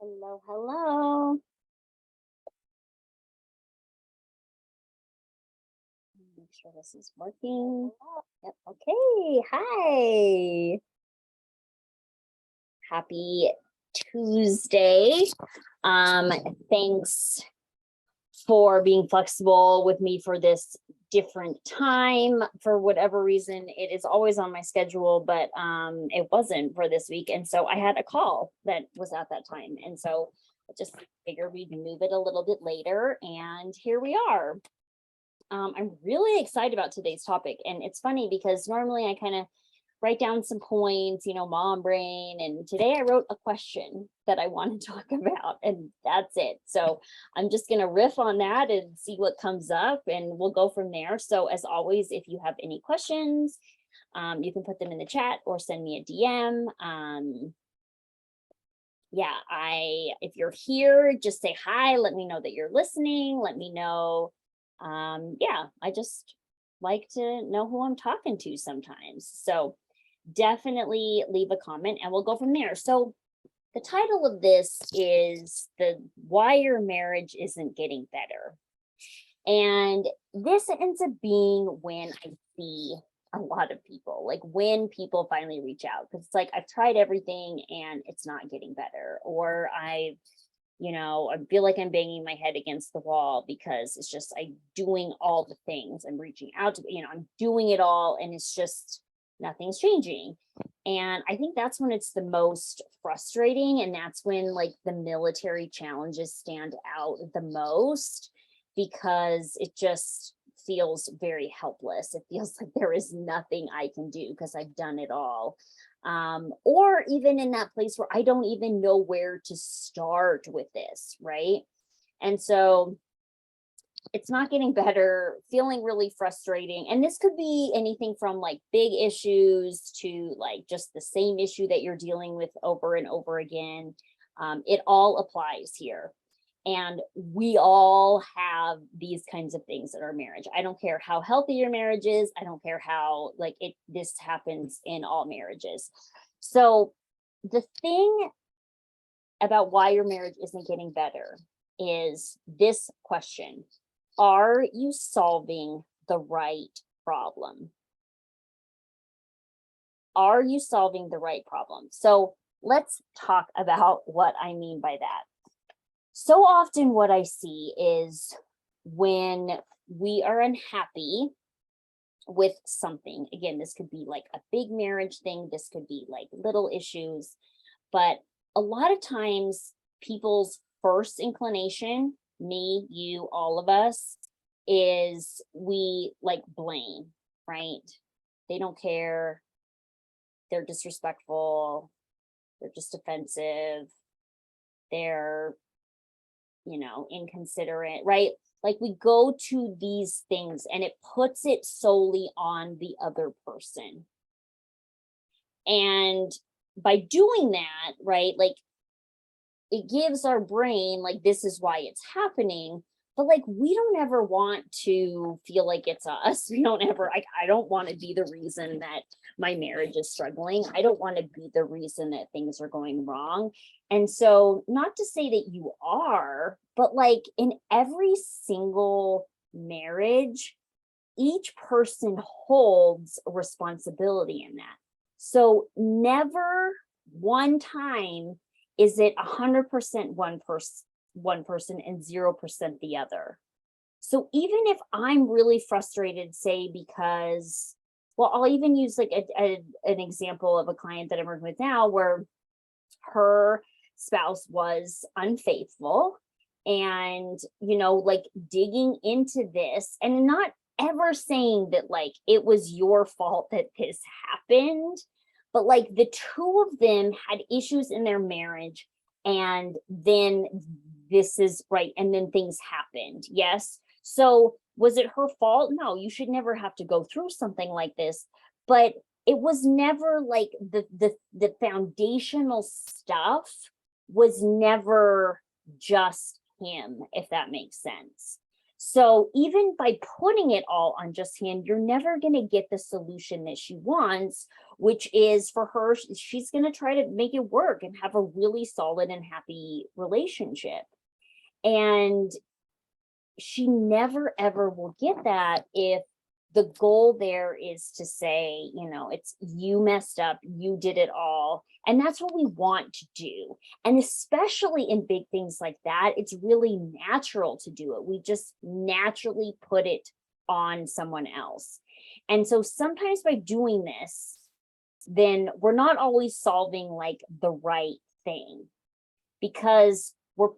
Hello, hello. Make sure this is working. Yep. Okay. Hi. Happy Tuesday. Um, Thanks for being flexible with me for this different time. For whatever reason, it is always on my schedule, but it wasn't for this week. And so I had a call that was at that time. And so I just figured we'd move it a little bit later. And here we are. I'm really excited about today's topic. And it's funny because normally I kind of write down some points, mom brain. And today I wrote a question that I want to talk about, and that's it. So I'm just going to riff on that and see what comes up, and we'll go from there. So, as always, if you have any questions, you can put them in the chat or send me a DM. If you're here, just say hi. Let me know that you're listening. Let me know. I just like to know who I'm talking to sometimes. So definitely leave a comment and we'll go from there. So the title of this is the why your marriage isn't getting better. And this ends up being when I see a lot of people, like when people finally reach out, because it's like I've tried everything and it's not getting better, or I feel like I'm banging my head against the wall because it's just I'm doing all the things. I'm reaching out to, I'm doing it all and it's just nothing's changing. And I think that's when it's the most frustrating. And that's when like the military challenges stand out the most because it just feels very helpless. It feels like there is nothing I can do because I've done it all. Or even in that place where I don't even know where to start with this, right? And so it's not getting better, feeling really frustrating. And this could be anything from like big issues to like just the same issue that you're dealing with over and over again. It all applies here. And we all have these kinds of things in our marriage. I don't care how healthy your marriage is. I don't care how this happens in all marriages. So the thing about why your marriage isn't getting better is this question: are you solving the right problem? Are you solving the right problem? So let's talk about what I mean by that. So often what I see is when we are unhappy with something, again, this could be like a big marriage thing, this could be like little issues, but a lot of times people's first inclination, me, you, all of us, is we like blame, right? They don't care, they're disrespectful, they're just offensive, they're inconsiderate, right? Like we go to these things and it puts it solely on the other person. And by doing that, right, like it gives our brain, like, this is why it's happening. But like, we don't ever want to feel like it's us. We don't ever, I don't want to be the reason that my marriage is struggling. I don't want to be the reason that things are going wrong. And so, not to say that you are, but like in every single marriage, each person holds a responsibility in that. So, never one time is it 100% one person and 0% the other. So even if I'm really frustrated, say because, well, I'll even use like an example of a client that I'm working with now where her spouse was unfaithful, and like digging into this and not ever saying that like it was your fault that this happened, but like the two of them had issues in their marriage, and then this is right, and then things happened. Yes. So was it her fault? No, you should never have to go through something like this. But it was never like the foundational stuff was never just him, if that makes sense. So even by putting it all on Justine, you're never going to get the solution that she wants, which is for her, she's going to try to make it work and have a really solid and happy relationship. And she never ever will get that if the goal there is to say, it's you messed up, you did it all. And that's what we want to do. And especially in big things like that, it's really natural to do it. We just naturally put it on someone else. And so sometimes by doing this, then we're not always solving like the right thing, because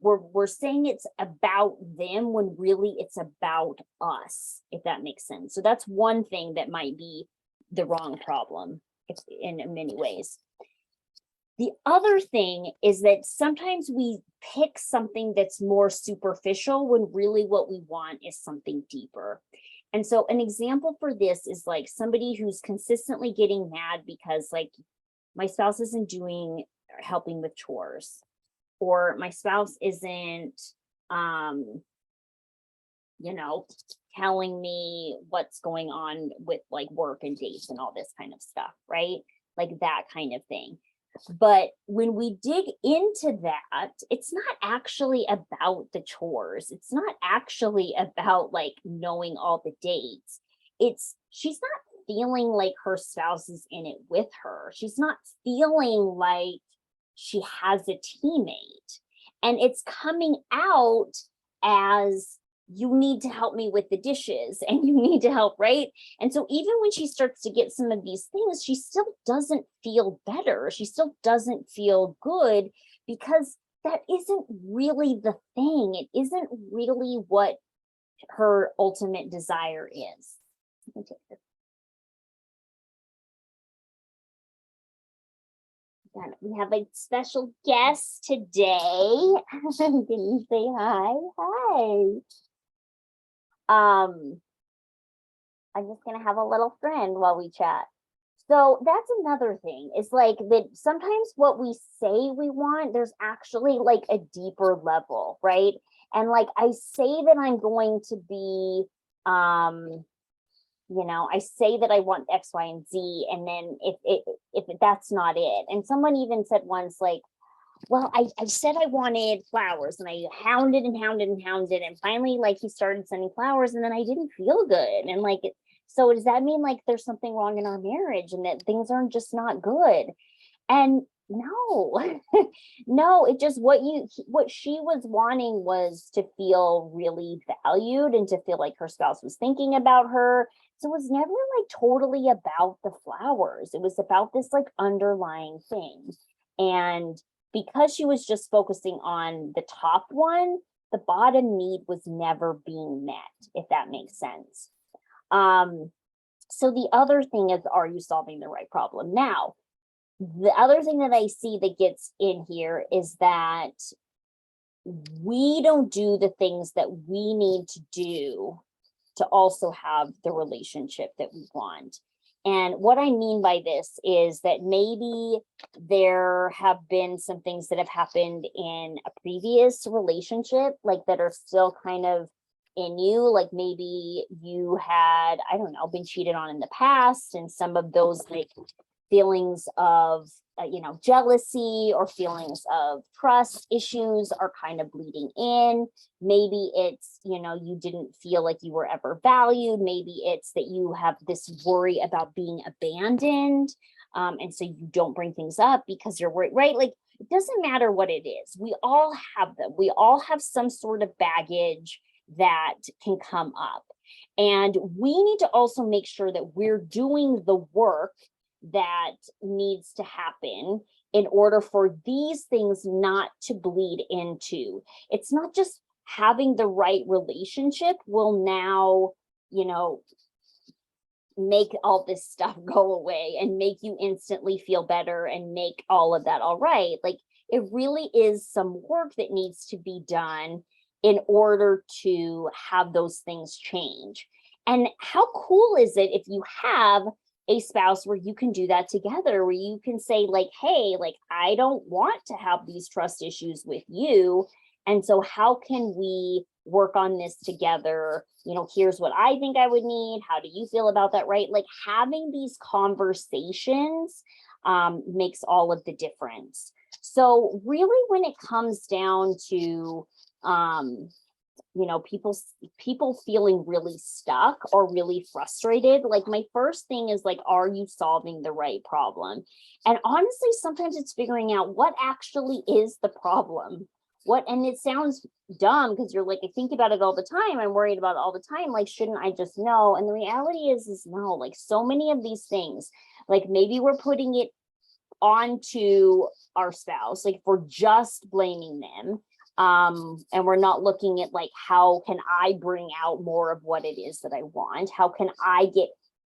we're saying it's about them when really it's about us, if that makes sense. So that's one thing that might be the wrong problem in many ways. The other thing is that sometimes we pick something that's more superficial when really what we want is something deeper. And so an example for this is like somebody who's consistently getting mad because like my spouse isn't helping with chores, or my spouse isn't telling me what's going on with like work and dates and all this kind of stuff, right? Like that kind of thing. But when we dig into that, it's not actually about the chores. It's not actually about like knowing all the dates. She's not feeling like her spouse is in it with her. She's not feeling like she has a teammate, and it's coming out as, you need to help me with the dishes and you need to help, right? And so even when she starts to get some of these things, she still doesn't feel better. She still doesn't feel good, because that isn't really the thing. It isn't really what her ultimate desire is. Let me take this. We have a special guest today. Can you say hi? Hi. I'm just gonna have a little friend while we chat. So that's another thing, is like that sometimes what we say we want, there's actually like a deeper level, right? And like I say that I'm going to be I say that I want X, Y, and Z, and then if that's not it. And someone even said once, like, well, I said I wanted flowers, and I hounded and hounded and hounded, and finally like he started sending flowers, and then I didn't feel good. And like, so does that mean like there's something wrong in our marriage and that things aren't just not good? And no, no, it just, what she was wanting was to feel really valued and to feel like her spouse was thinking about her. So it was never like totally about the flowers. It was about this like underlying thing. And because she was just focusing on the top one, the bottom need was never being met, if that makes sense. So the other thing is, are you solving the right problem? Now, the other thing that I see that gets in here is that we don't do the things that we need to do to also have the relationship that we want. And what I mean by this is that maybe there have been some things that have happened in a previous relationship, like that are still kind of in you. Like maybe you had, I don't know, been cheated on in the past, and some of those like feelings of jealousy or feelings of trust issues are kind of bleeding in. Maybe it's, you didn't feel like you were ever valued. Maybe it's that you have this worry about being abandoned. And so you don't bring things up because you're worried, right? Like, it doesn't matter what it is. We all have them. We all have some sort of baggage that can come up. And we need to also make sure that we're doing the work that needs to happen in order for these things not to bleed into. It's not just having the right relationship will now, make all this stuff go away and make you instantly feel better and make all of that all right. Like, it really is some work that needs to be done in order to have those things change. And how cool is it if you have a spouse where you can do that together, where you can say like, hey, like, I don't want to have these trust issues with you. And so how can we work on this together. Here's what I think I would need. How do you feel about that? Right? Like having these conversations makes all of the difference. So really, when it comes down to people feeling really stuck or really frustrated, like my first thing is like, are you solving the right problem? And honestly, sometimes it's figuring out what actually is the problem. And it sounds dumb because you're like, I think about it all the time, I'm worried about it all the time, like, shouldn't I just know? And the reality is no, like so many of these things, like maybe we're putting it onto our spouse, like if we're just blaming them, and we're not looking at like, how can I bring out more of what it is that I want? How can I get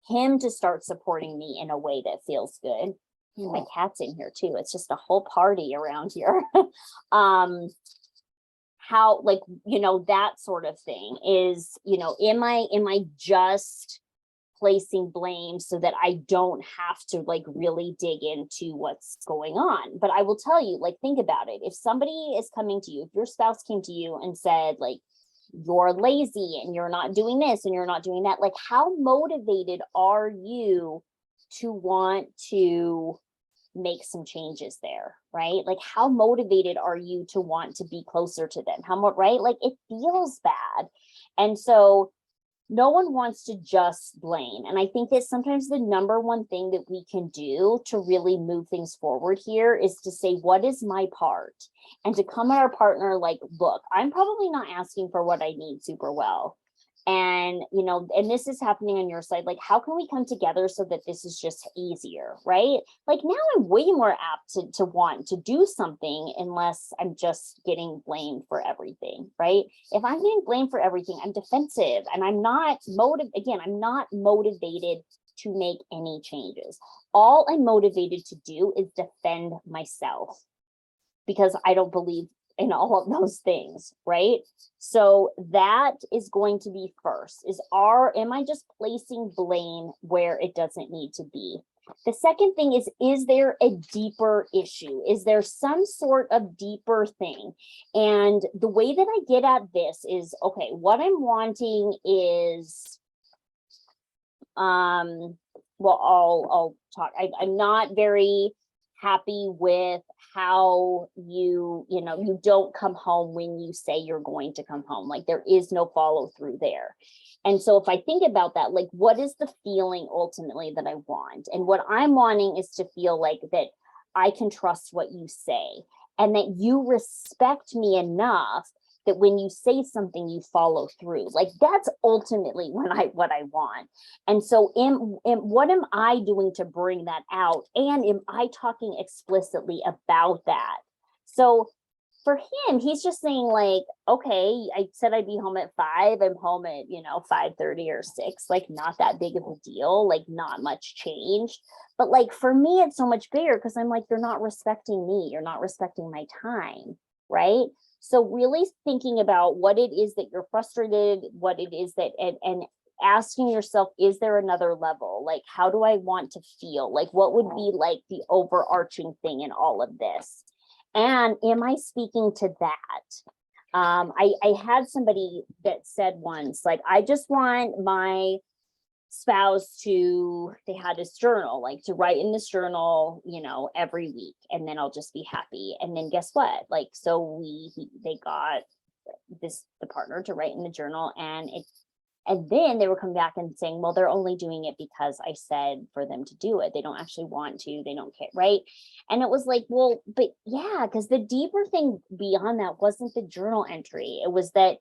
him to start supporting me in a way that feels good? My cat's in here too. It's just a whole party around here. How, like, that sort of thing is, am I just placing blame so that I don't have to like really dig into what's going on? But I will tell you, like, think about it. If somebody is coming to you, if your spouse came to you and said like, you're lazy and you're not doing this and you're not doing that, like, how motivated are you to want to make some changes there, right? Like, how motivated are you to want to be closer to them? Right? Like, it feels bad. And so no one wants to just blame. And I think that sometimes the number one thing that we can do to really move things forward here is to say, what is my part? And to come at our partner like, look, I'm probably not asking for what I need super well. And, and this is happening on your side. Like, how can we come together so that this is just easier, right? Like, now I'm way more apt to want to do something unless I'm just getting blamed for everything, right? If I'm getting blamed for everything, I'm defensive and I'm not I'm not motivated to make any changes. All I'm motivated to do is defend myself because I don't believe in all of those things, right? So that is going to be first, am I just placing blame where it doesn't need to be? The second thing is there a deeper issue? Is there some sort of deeper thing? And the way that I get at this is, okay, what I'm wanting is, well, I'll talk. I'm not very happy with how you don't come home when you say you're going to come home. Like, there is no follow through there. And so if I think about that, like, what is the feeling ultimately that I want? And what I'm wanting is to feel like that I can trust what you say and that you respect me enough that when you say something, you follow through. Like, that's ultimately what I want. And so what am I doing to bring that out? And am I talking explicitly about that? So for him, he's just saying like, okay, I said I'd be home at 5. I'm home at, 5:30 or 6, like not that big of a deal, like not much changed. But like for me, it's so much bigger because I'm like, you're not respecting me. You're not respecting my time, right? So really thinking about what it is that you're frustrated, what it is that, and asking yourself, is there another level? Like, how do I want to feel? Like, what would be like the overarching thing in all of this? And am I speaking to that? I had somebody that said once, like, I just want my spouse they had this journal, like to write in this journal, every week, and then I'll just be happy. And then guess what? Like, so they got the partner to write in the journal, and then they were coming back and saying, well, they're only doing it because I said for them to do it. They don't actually want to, they don't care, right? And it was like, well, but yeah, because the deeper thing beyond that wasn't the journal entry. It was that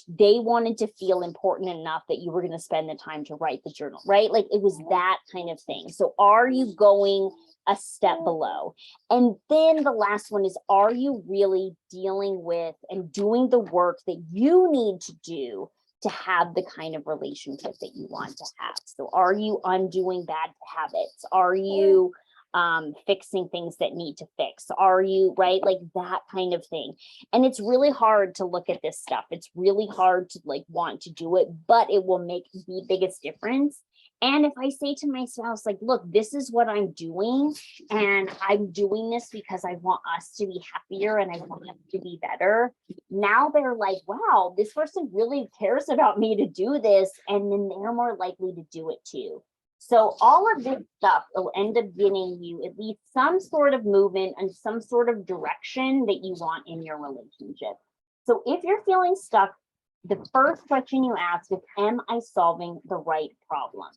they wanted to feel important enough that you were going to spend the time to write the journal, right? Like, it was that kind of thing. So are you going a step below? And then the last one is, are you really dealing with and doing the work that you need to do to have the kind of relationship that you want to have? So are you undoing bad habits? Are you fixing things that need to fix? Are you, right? Like that kind of thing. And it's really hard to look at this stuff. It's really hard to like want to do it, but it will make the biggest difference And if I say to my spouse, like, look, this is what I'm doing, and I'm doing this because I want us to be happier and I want us to be better. Now they're like, wow, this person really cares about me to do this. And then they're more likely to do it too. So all of this stuff will end up getting you at least some sort of movement and some sort of direction that you want in your relationship. So if you're feeling stuck, the first question you ask is, am I solving the right problem?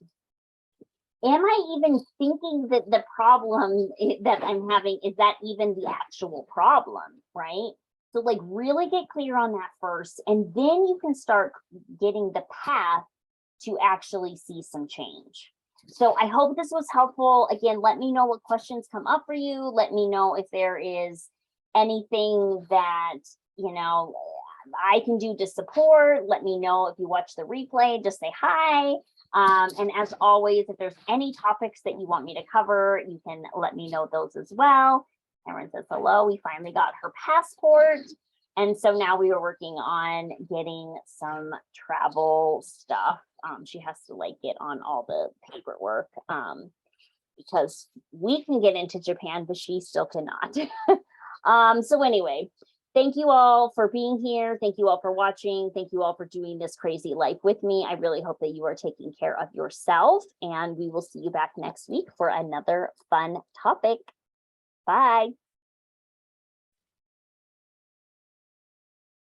Am I even thinking that the problem that I'm having, is that even the actual problem, right? So like really get clear on that first, and then you can start getting the path to actually see some change. So I hope this was helpful. Again, let me know what questions come up for you. Let me know if there is anything that, I can do to support. Let me know if you watch the replay, just say hi. And as always, if there's any topics that you want me to cover, you can let me know those as well. Cameron says hello. We finally got her passport. And so now we are working on getting some travel stuff. She has to like get on all the paperwork because we can get into Japan, but she still cannot. So anyway, thank you all for being here. Thank you all for watching. Thank you all for doing this crazy life with me. I really hope that you are taking care of yourself, and we will see you back next week for another fun topic. Bye.